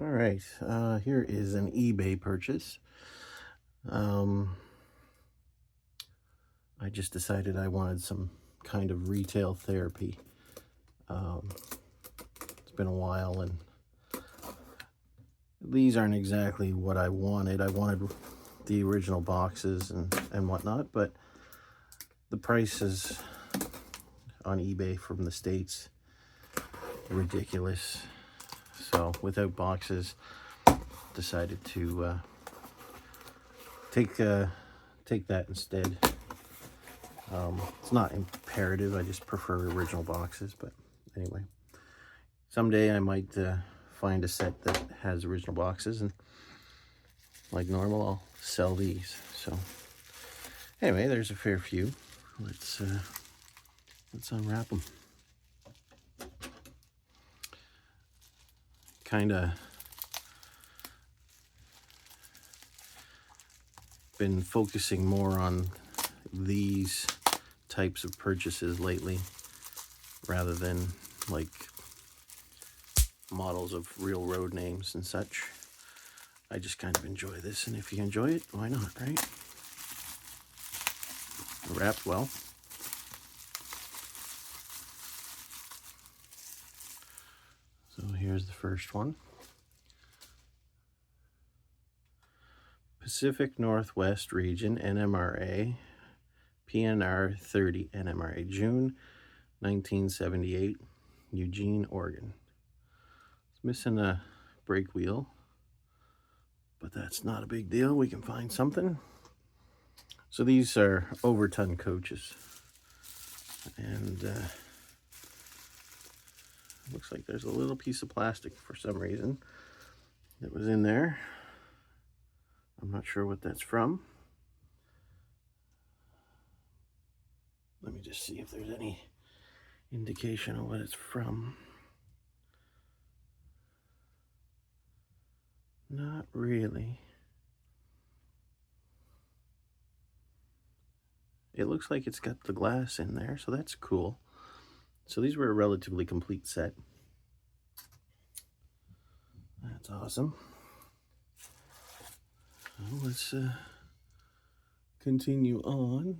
All right, here is an eBay purchase. Um, I just decided I wanted some kind of retail therapy. Um, it's been a while, and these aren't exactly what I wanted. I wanted the original boxes and whatnot, but the prices on eBay from the States are ridiculous. So without boxes, decided to take that instead. It's not imperative. I just prefer original boxes, but anyway, someday I might find a set that has original boxes, and like normal, I'll sell these. So anyway, there's a fair few. Let's unwrap them. Kind of been focusing more on these types of purchases lately rather than like models of real road names and such. I just kind of enjoy this, and if you enjoy it, why not, right? Wrapped well. So here's the first one. Pacific Northwest Region NMRA, PNR 30 NMRA, June 1978, Eugene, Oregon. It's missing a brake wheel, but that's not a big deal. We can find something. So these are overton coaches, and looks like there's a little piece of plastic for some reason that was in there. I'm not sure what that's from. Let me just see if there's any indication of what it's from. Not really. It looks like it's got the glass in there, so that's cool. So these were a relatively complete set. That's awesome. Well, let's continue on.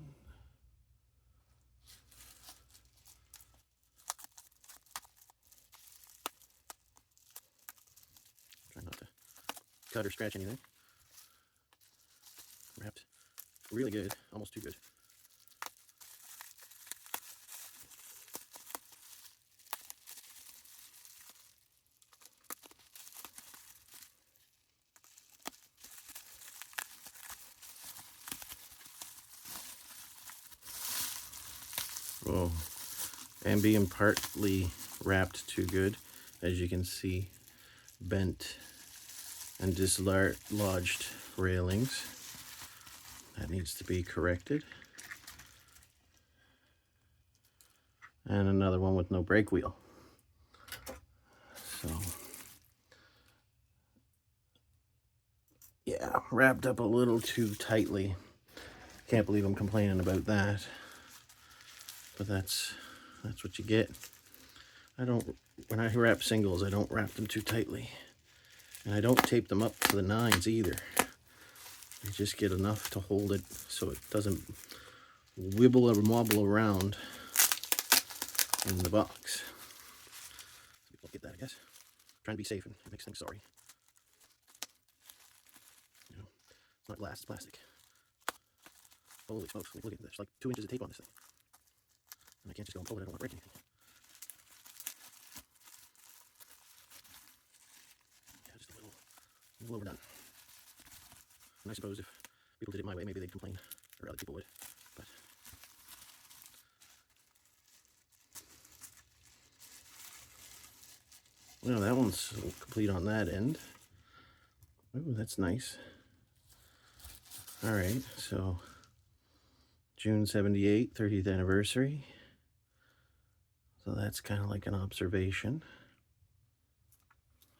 Try not to cut or scratch anything. Wrapped really good, almost too good. Oh, and being partly wrapped too good, as you can see, bent and dislodged railings. That needs to be corrected. And another one with no brake wheel. So yeah, wrapped up a little too tightly. Can't believe I'm complaining about that. But that's what you get. When I wrap singles, I don't wrap them too tightly. And I don't tape them up to the nines either. I just get enough to hold it so it doesn't wibble or wobble around in the box. People get that, I guess. Trying to be safe and it makes things sorry. You know, it's not glass, it's plastic. Holy smokes, look at this. There's like 2 inches of tape on this thing. And I can't just go and pull it, I don't want to break anything. Yeah, just a little overdone. And I suppose if people did it my way, maybe they'd complain, or other people would. But well, that one's complete on that end. Ooh, that's nice. All right, so June 78, 30th anniversary. So that's kind of like an observation.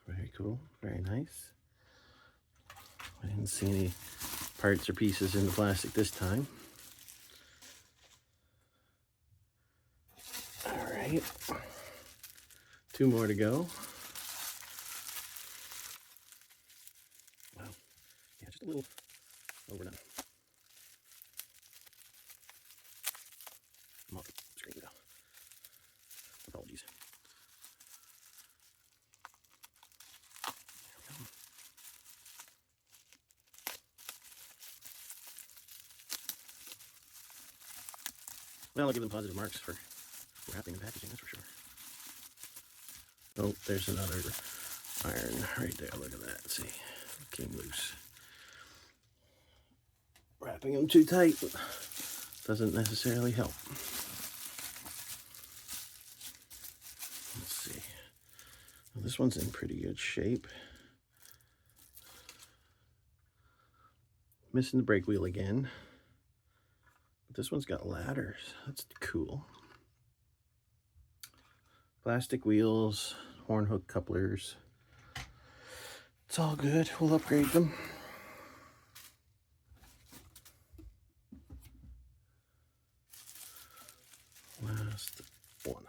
Very cool, very nice. I didn't see any parts or pieces in the plastic this time. All right, 2 more to go. a little overdone. I'm off the screen now. Apologies. Well, I'll give them positive marks for wrapping and packaging, that's for sure. Oh, there's another iron right there. Look at that. See, it came loose. Wrapping them too tight doesn't necessarily help. Let's see. Well, this one's in pretty good shape. Missing the brake wheel again. But this one's got ladders. That's cool. Plastic wheels, horn hook couplers. It's all good. We'll upgrade them. Last one.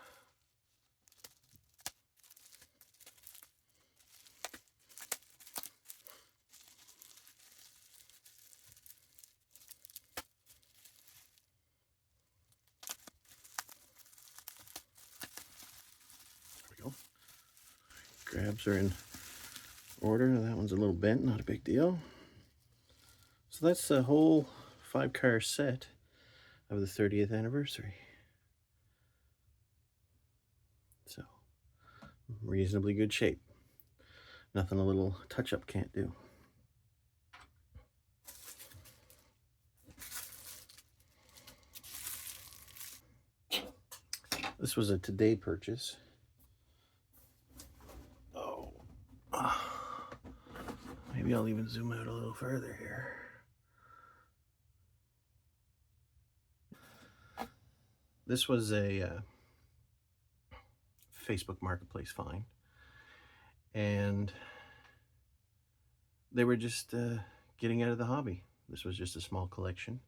There we go. Grabs are in order. That one's a little bent, not a big deal. So that's the whole 5-car set of the 30th anniversary. So, reasonably good shape. Nothing a little touch-up can't do. This was a today purchase. Oh, maybe I'll even zoom out a little further here. This was a Facebook Marketplace find, and they were just getting out of the hobby. This was just a small collection.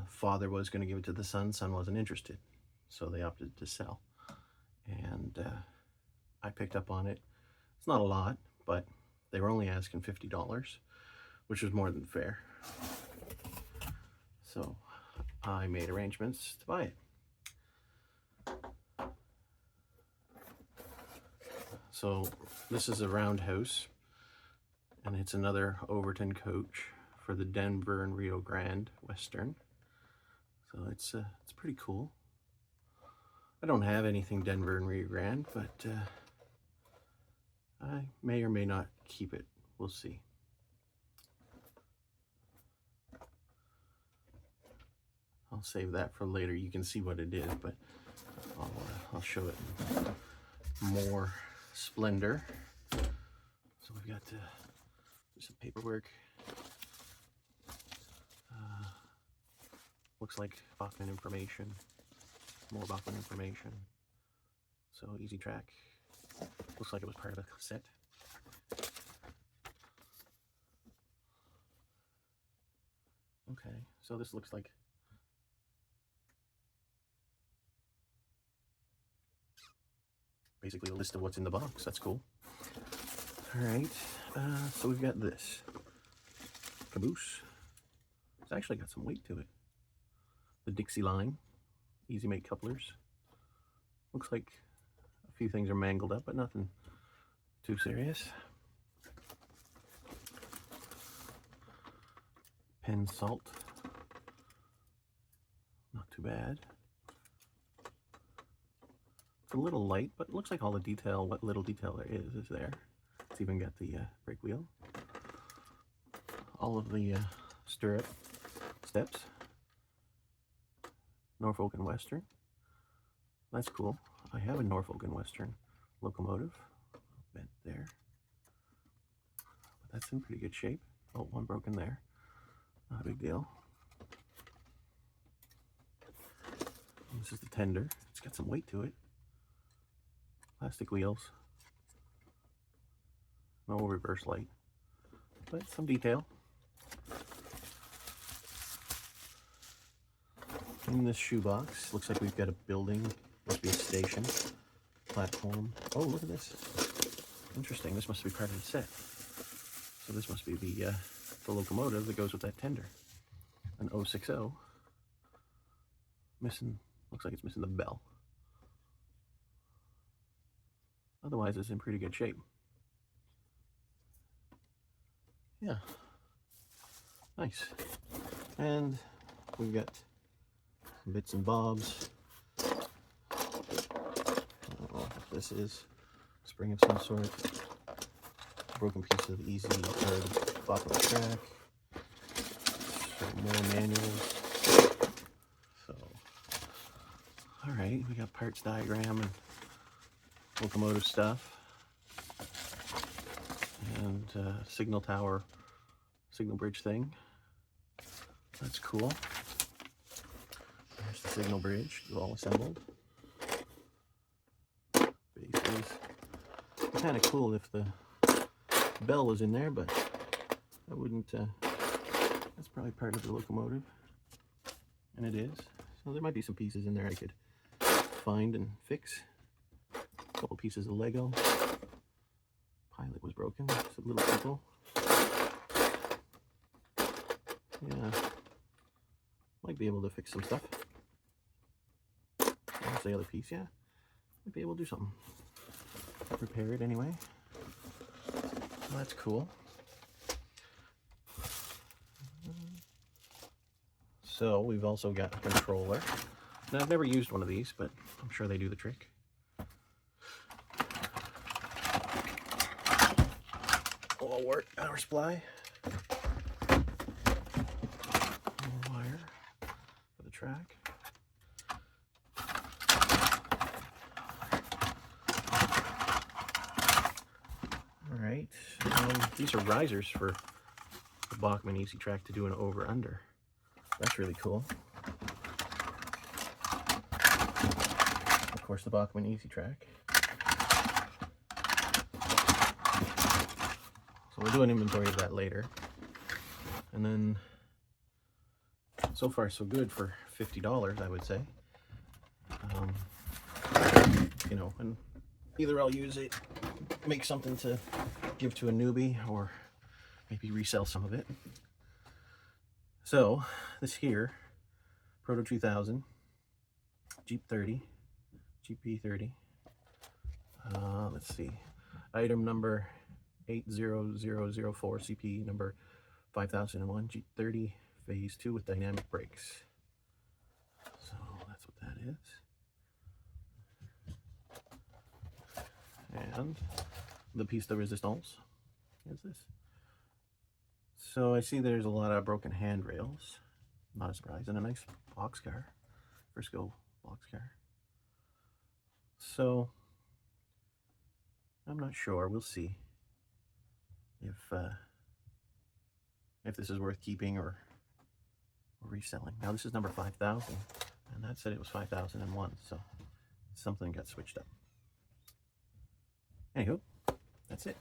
Father was going to give it to the son. Son wasn't interested, so they opted to sell. And I picked up on it. It's not a lot, but they were only asking $50, which was more than fair. So I made arrangements to buy it. So this is a roundhouse, and it's another Overton coach for the Denver and Rio Grande Western. So it's pretty cool. I don't have anything Denver and Rio Grande, but I may or may not keep it. We'll see. I'll save that for later. You can see what it is, but I'll show it in more splendor. So we've got some paperwork. Looks like Bachman information. More Bachman information. So easy track. Looks like it was part of a set. Okay, so this looks like basically a list of what's in the box. That's cool. All right, so we've got this caboose. It's actually got some weight to it. The Dixie line, easy make couplers. Looks like a few things are mangled up, but nothing too serious. Pen salt, not too bad. It's a little light, but it looks like all the detail, what little detail there is there. It's even got the brake wheel. All of the stirrup steps. Norfolk and Western. That's cool. I have a Norfolk and Western locomotive. Bent there. But that's in pretty good shape. Oh, one broken there. Not a big deal. And this is the tender. It's got some weight to it. Plastic wheels. No reverse light. But some detail. In this shoebox, looks like we've got a building, must be a station, platform. Oh, look at this. Interesting, this must be part of the set. So this must be the locomotive that goes with that tender. An 060. Missing, looks like it's missing the bell. Otherwise, it's in pretty good shape. Yeah, nice. And we've got some bits and bobs. I don't know what this is. Spring of some sort. Broken piece of easy or bottom of the track. Some more manuals. So, all right, we got parts diagram and locomotive stuff, and signal tower, signal bridge thing. That's cool. There's the signal bridge, all assembled. Bases. Kind of cool if the bell was in there, but I wouldn't. That's probably part of the locomotive, and it is. So there might be some pieces in there I could find and fix. A couple pieces of Lego. Pilot was broken. Some little people. Yeah, might be able to fix some stuff. That's the other piece. Yeah, might be able to do something. Repair it anyway. Well, that's cool. So we've also got a controller. Now, I've never used one of these, but I'm sure they do the trick. All work, power supply. Wire for the track. All right, these are risers for the Bachmann Easy Track to do an over-under. That's really cool. Of course, the Bachmann Easy Track. So we'll do an inventory of that later. And then, so far so good for $50, I would say. You know, and either I'll use it, make something to give to a newbie, or maybe resell some of it. So this here, Proto 2000, Jeep 30, GP30. Let's see, item number 80004, CP number 5001, Jeep 30, phase 2 with dynamic brakes. So that's what that is. And the piece de resistance is this. So I see there's a lot of broken handrails. Not a surprise. And a nice boxcar. Frisco boxcar. So I'm not sure. We'll see if this is worth keeping or reselling. Now this is number 5000, and that said it was 5001. So something got switched up. Anywho, that's it.